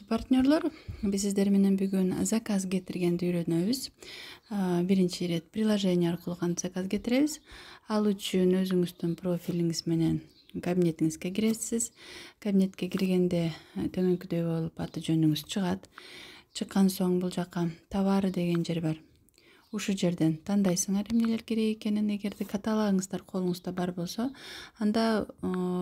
Партнерлор, биз сиздер менен бүгүн заказ кетиргенди үйрөнөбүз. Биринчи ирет приложение аркылуу кантип заказ кетиребиз. Ал үчүн өзүңүздүн профилиңиз менен кабинетиңизге киресиз. Кабинетке киргенде төмөнкүдөй болуп аты жөнүңүз чыгат. Чыккан соң бул жака товары деген жер бар. Ушул жерден тандайсыңар эмнелер керек экенин. Эгерде каталогуңуздар колуңузда бар болсо, анда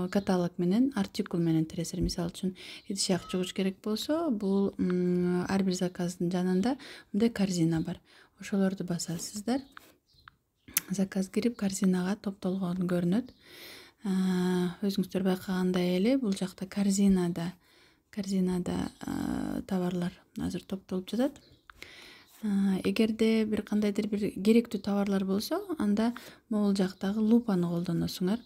каталог менен артикул менен тиресиз. Мисалы үчүн идиш-ак жугуч керек болсо, бул ар бир заказдын жанында мындай корзина бар. Ошолорду басасыздар. Заказ кирип корзинага топтолгон көрүнөт. Өзүңүздөр байкагандай эле бул жакта корзинада товарлар азыр топтолуп жатат. Эгерде бир кандайдыр бир керектүү товарлар болсо, анда могул жактагы лупаны колдоносуңар.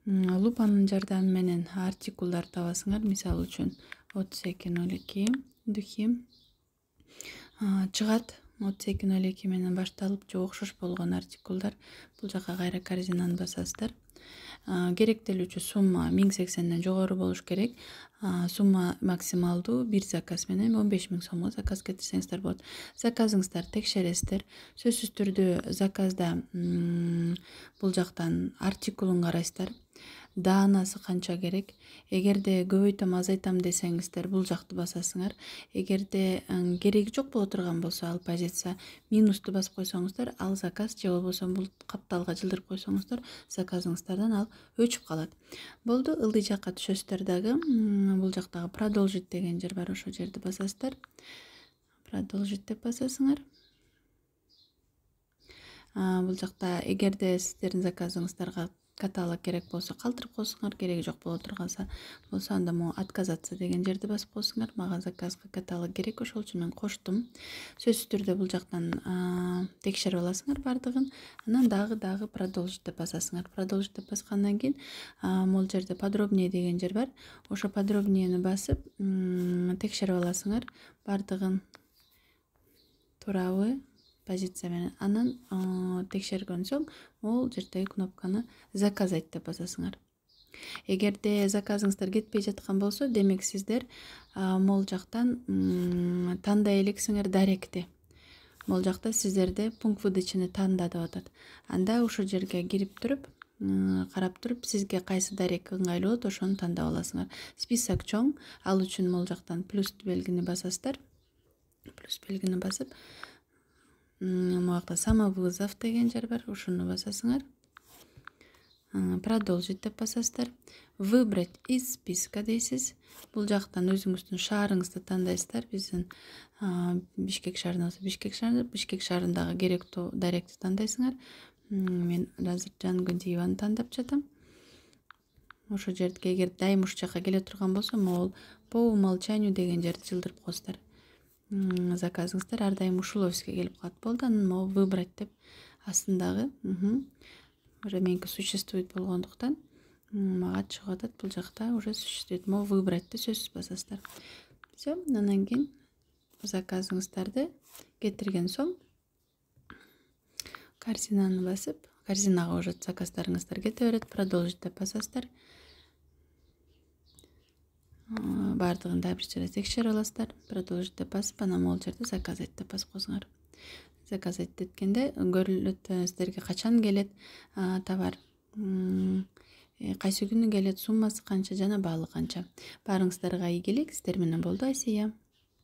Лупанын жардамы менен артикулдар табасыңар. Мисалы үчүн 3202 духи чыгат. 3202 менен башталып же окшош болгон артикулдар. Бул жака кайра корзинаны басасыздар. Керектелүүчү сумма 1080ден жогору болуш керек. Сумма максималдуу бир заказ менен 15.000 сомго заказ кетирсеңиздер болот. Заказыңыздар текшересиздер. Сөзсүз түрдө заказда бул жактан артикулун карайсыздар. Даанасы канча керек. Эгерде көбөйтөм азайтам десеңиздер, бул жакты басасыңар. Эгерде кереги жок боло турган болсо, ал позиция минусту басып койсоңуздар, ал заказ же болбосо бул капталга жылдырып койсоңуздар, заказыңыздардан ал өчүп калат. Болду, ылдый жакка түшөсүздөр дагы. Бул жактагы продолжить деген жер бар, ошол жерди басасыздар. Продолжить деп басасыңар. Бул жакта эгерде сиздердин заказыңыздарга каталог керек болсо калтырып койсоңар, кереги жок боло турганса болсо, анда могу отказаться деген жерди басып койсоңар. Мага заказга каталог керек, ошол үчүн мен коштум. Сөзсүз түрдө бул жактан текшерип аласыңар бардыгын. Анан дагы продолжить деп басасыңар. Продолжить деп баскандан кийин могул жерде подробнее деген жер бар. Ошо подробнейни басып текшерип аласыңар бардыгын. Туурабы? Позиция менен. Анан текшерген соң могул жердеги кнопканы заказать деп басасыңар. Эгерде заказыңыздар кетпей жаткан болсо, демек сиздер могул жактан тандай элексиңер даректи. Могул жакта сиздерде пункт выдачаны танда деп атат. Анда ошол жерге кирип туруп, карап туруп, сизге кайсы дарек ыңгайлуу болот, ошону тандап аласыңар. Список чоң, ал үчүн могул жактан плюс белгини басасыздар. Плюс белгини басып, могулакта самовызов деген жер бар, ушуну басасыңар. Продолжить деп басасыздар. Выбрать из списка дейсиз. Бул жактан өзүңүздүн шаарыңызды тандайсыздар. Биздин Бишкек шаарында болсо, Бишкек шаарындагы керектүү даректи тандайсыңар. Мен азыр Жангүндиеваны тандап жатам. Ошол жерге эгер дайым ушул жакка келе турган болсо, могул по умолчанию деген жерди жылдырып койсуздар. Заказыңыздар ар дайым Ушуловскийге келип калат. Болду, анан могу выбрать деп астындагы уже меники существует болгондуктан мага чыгып атат. Бул жакта уже существует. Могу выбрать деп сөзсүз басасыздар. Всё, анан кийин заказыңыздарды кетирген соң корзинаны басып, корзинага уже заказдарыңыздар кете берет. Продолжить деп басасыздар. Бардыгын да бир жерде текшерип аласыздар. Продолжить деп басып, анан могул жерде заказать деп басып койсоңор. Заказать эткенде көрүлөт сиздерге качан келет товар, кайсы күнү келет, суммасы канча жана баалы канча. Баарыңыздарга ийгилик. Сиздер менен болду Асия.